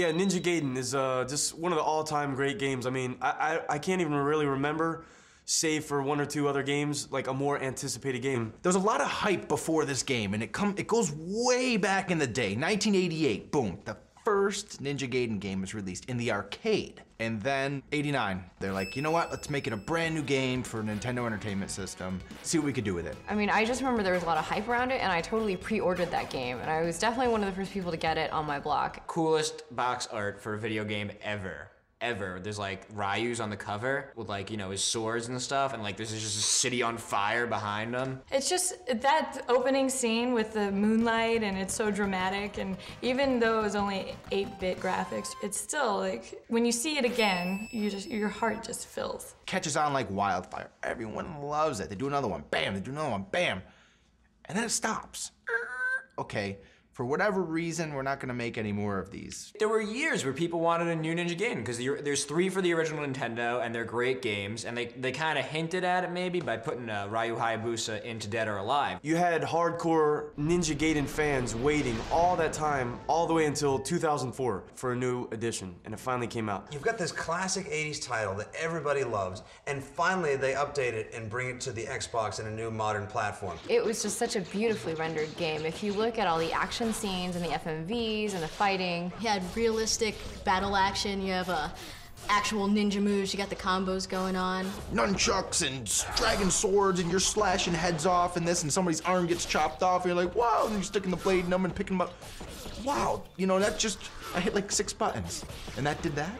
Yeah, Ninja Gaiden is just one of the all-time great games. I mean, I can't even really remember, save for one or two other games, like a more anticipated game. There was a lot of hype before this game, and it goes way back in the day. 1988, boom, the first Ninja Gaiden game was released in the arcade. And then 89, they're like, you know what, let's make it a brand new game for Nintendo Entertainment System, see what we could do with it. I mean, I just remember there was a lot of hype around it, and I totally pre-ordered that game, and I was definitely one of the first people to get it on my block. Coolest box art for a video game ever. There's like Ryu's on the cover with like, you know, his swords and stuff, and like there's just a city on fire behind him. It's just that opening scene with the moonlight, and it's so dramatic, and even though it was only 8-bit graphics, it's still like, when you see it again, your heart just fills. Catches on like wildfire. Everyone loves it. They do another one, bam, they do another one, bam. And then it stops. Okay. For whatever reason, we're not gonna make any more of these. There were years where people wanted a new Ninja Gaiden, because there's 3 for the original Nintendo, and they're great games, and they kind of hinted at it maybe by putting Ryu Hayabusa into Dead or Alive. You had hardcore Ninja Gaiden fans waiting all that time, all the way until 2004 for a new edition, and it finally came out. You've got this classic 80s title that everybody loves, and finally they update it and bring it to the Xbox in a new modern platform. It was just such a beautifully rendered game. If you look at all the action scenes and the FMVs and the fighting. You had realistic battle action, you have actual ninja moves, you got the combos going on. Nunchucks and dragon swords, and you're slashing heads off and this, and somebody's arm gets chopped off, and you're like, wow, and you're sticking the blade in them and picking them up. Wow, you know, I hit like 6 buttons, and that did that?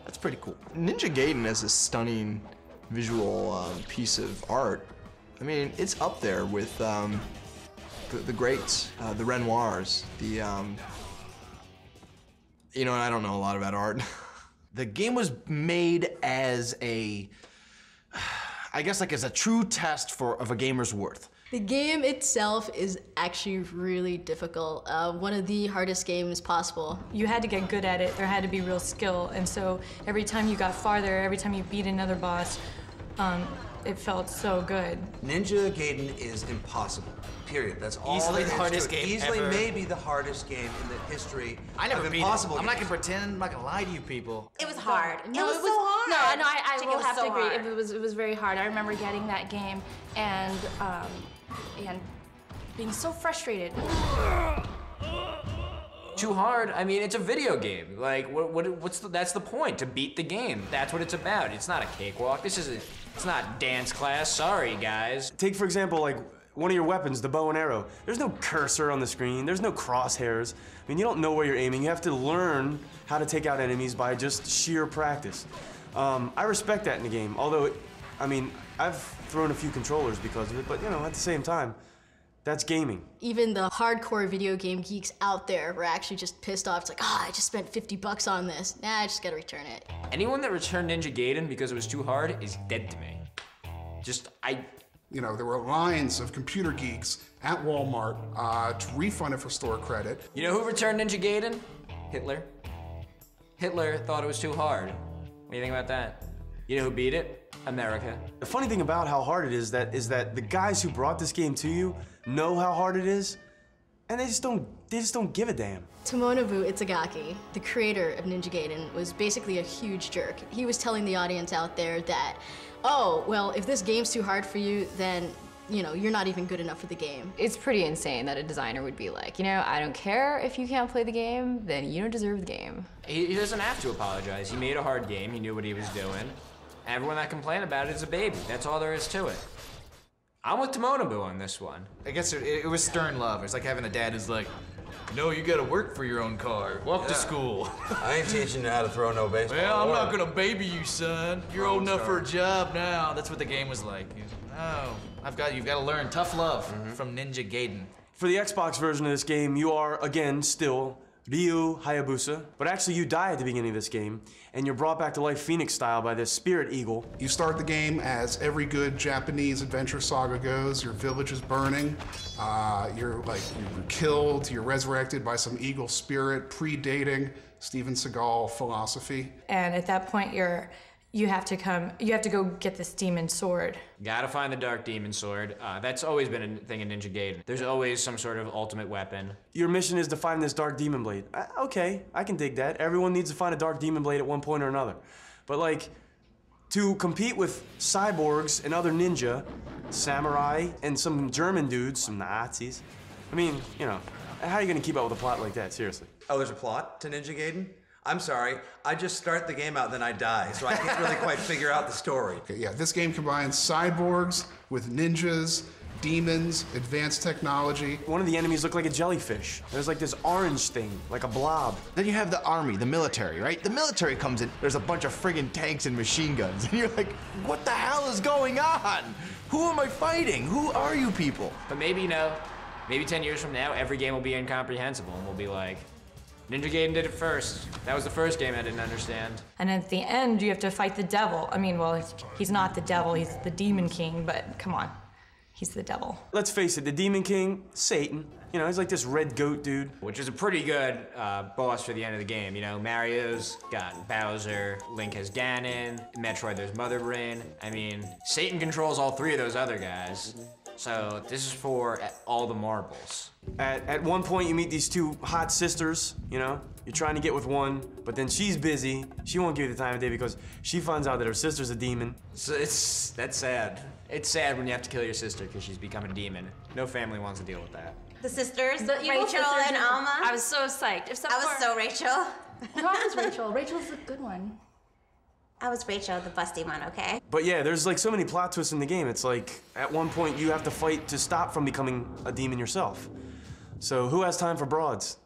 That's pretty cool. Ninja Gaiden is a stunning visual piece of art. I mean, it's up there with the greats, the Renoirs, you know, I don't know a lot about art. The game was made as I guess like as a true test of a gamer's worth. The game itself is actually really difficult. One of the hardest games possible. You had to get good at it, there had to be real skill, and so every time you got farther, every time you beat another boss, it felt so good. Ninja Gaiden is impossible. Period. That's all. Easily the hardest game Easily ever. maybe the hardest game in the history I never of beat impossible it. I'm not games. gonna pretend, I'm not gonna lie to you people. It was hard. No, it was so hard. No, I will have to so agree. hard. It was very hard. I remember getting that game and being so frustrated. Too hard? I mean, it's a video game. Like, that's the point, to beat the game. That's what it's about. It's not a cakewalk. It's not dance class. Sorry, guys. Take, for example, like one of your weapons, the bow and arrow. There's no cursor on the screen. There's no crosshairs. I mean, you don't know where you're aiming. You have to learn how to take out enemies by just sheer practice. I respect that in the game, although, I mean, I've thrown a few controllers because of it, but, you know, at the same time, that's gaming. Even the hardcore video game geeks out there were actually just pissed off. It's like, I just spent 50 bucks on this. Nah, I just gotta return it. Anyone that returned Ninja Gaiden because it was too hard is dead to me. You know, there were lines of computer geeks at Walmart to refund it for store credit. You know who returned Ninja Gaiden? Hitler. Hitler thought it was too hard. What do you think about that? You know who beat it? America. The funny thing about how hard it is that the guys who brought this game to you know how hard it is, and they just don't give a damn. Tomonobu Itagaki, the creator of Ninja Gaiden, was basically a huge jerk. He was telling the audience out there that, oh, well, if this game's too hard for you, then, you know, you're not even good enough for the game. It's pretty insane that a designer would be like, you know, I don't care if you can't play the game, then you don't deserve the game. He doesn't have to apologize. He made a hard game. He knew what he was doing. Everyone that complained about it is a baby. That's all there is to it. I'm with Tomonobu on this one. I guess it was stern love. It's like having a dad who's like, no, you gotta work for your own car. Walk to school. I ain't teaching you how to throw no baseball. Well, I'm not gonna baby you, son. You're old enough for a job now. That's what the game was like. Oh, you've got to learn tough love from Ninja Gaiden. For the Xbox version of this game, you are, again, still Ryu Hayabusa, but actually you die at the beginning of this game, and you're brought back to life Phoenix style by this spirit eagle. You start the game as every good Japanese adventure saga goes. Your village is burning. You're killed. You're resurrected by some eagle spirit, predating Steven Seagal philosophy. And at that point, you have to go get this demon sword. Gotta find the Dark Demon Sword. That's always been a thing in Ninja Gaiden. There's always some sort of ultimate weapon. Your mission is to find this Dark Demon Blade. Okay, I can dig that. Everyone needs to find a Dark Demon Blade at one point or another. But like, to compete with cyborgs and other ninja, samurai, and some German dudes, some Nazis, I mean, you know, how are you gonna keep up with a plot like that, seriously? Oh, there's a plot to Ninja Gaiden? I'm sorry, I just start the game out, then I die, so I can't really quite figure out the story. Okay, yeah, this game combines cyborgs with ninjas, demons, advanced technology. One of the enemies looked like a jellyfish. There's like this orange thing, like a blob. Then you have the army, the military, right? The military comes in, there's a bunch of friggin' tanks and machine guns, and you're like, what the hell is going on? Who am I fighting? Who are you people? But maybe, you know, maybe 10 years from now, every game will be incomprehensible, and we'll be like, Ninja Gaiden did it first. That was the first game I didn't understand. And at the end, you have to fight the devil. I mean, well, he's not the devil, he's the Demon King, but come on, he's the devil. Let's face it, the Demon King, Satan. You know, he's like this red goat dude. Which is a pretty good boss for the end of the game. You know, Mario's got Bowser, Link has Ganon, Metroid there's Mother Brain. I mean, Satan controls all three of those other guys. So this is for all the marbles. At one point, you meet these two hot sisters, you know? You're trying to get with one, but then she's busy. She won't give you the time of day because she finds out that her sister's a demon. So that's sad. It's sad when you have to kill your sister because she's become a demon. No family wants to deal with that. The sisters, The evil Rachel sisters and Alma. I was so psyched. I was so Rachel. Who was Rachel? Rachel's a good one. I was Rachel, the busty one, okay? But yeah, there's like so many plot twists in the game. It's like, at one point, you have to fight to stop from becoming a demon yourself. So who has time for broads?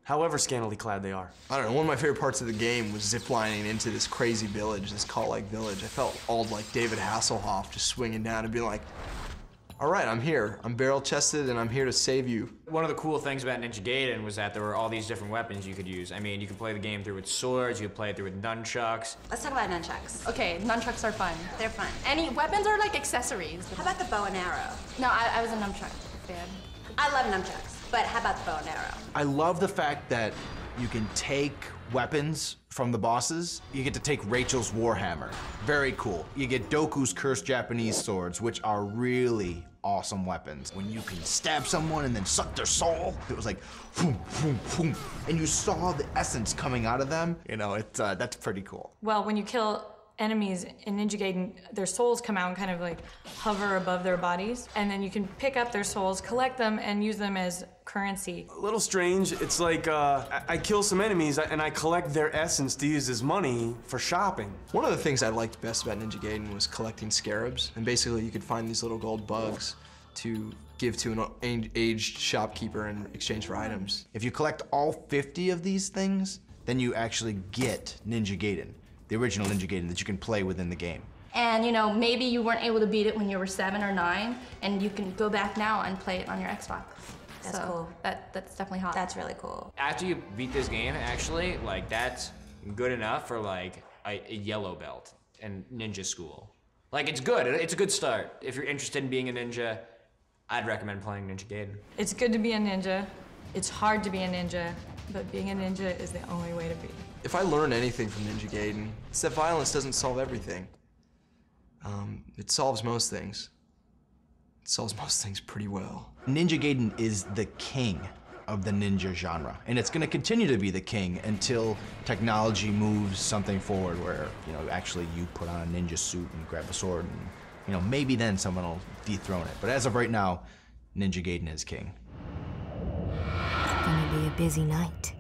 However scantily clad they are. I don't know, one of my favorite parts of the game was ziplining into this crazy village, this cult-like village. I felt all like David Hasselhoff just swinging down and being like, all right, I'm here. I'm barrel-chested and I'm here to save you. One of the cool things about Ninja Gaiden was that there were all these different weapons you could use. I mean, you could play the game through with swords, you could play it through with nunchucks. Let's talk about nunchucks. Okay, nunchucks are fun. They're fun. Any weapons are like accessories. How about the bow and arrow? No, I was a nunchuck fan. I love nunchucks, but how about the bow and arrow? I love the fact that you can take weapons from the bosses. You get to take Rachel's Warhammer. Very cool. You get Doku's Cursed Japanese Swords, which are really awesome weapons. When you can stab someone and then suck their soul, it was like, boom, boom, boom. And you saw the essence coming out of them. You know, that's pretty cool. Well, when you kill enemies in Ninja Gaiden, their souls come out and kind of like hover above their bodies, and then you can pick up their souls, collect them, and use them as currency. A little strange. It's like I kill some enemies and I collect their essence to use as money for shopping. One of the things I liked best about Ninja Gaiden was collecting scarabs, and basically you could find these little gold bugs to give to an aged shopkeeper in exchange for items. If you collect all 50 of these things, then you actually get Ninja Gaiden, the original Ninja Gaiden that you can play within the game. And you know, maybe you weren't able to beat it when you were 7 or 9, and you can go back now and play it on your Xbox. That's so cool. That's definitely hot. That's really cool. After you beat this game, actually, like that's good enough for like a yellow belt in ninja school. Like it's good. It's a good start. If you're interested in being a ninja, I'd recommend playing Ninja Gaiden. It's good to be a ninja. It's hard to be a ninja, but being a ninja is the only way to be. If I learn anything from Ninja Gaiden, it's that violence doesn't solve everything. It solves most things. It solves most things pretty well. Ninja Gaiden is the king of the ninja genre, and it's going to continue to be the king until technology moves something forward where, you know, actually you put on a ninja suit and grab a sword and, you know, maybe then someone will dethrone it. But as of right now, Ninja Gaiden is king. It's gonna be a busy night.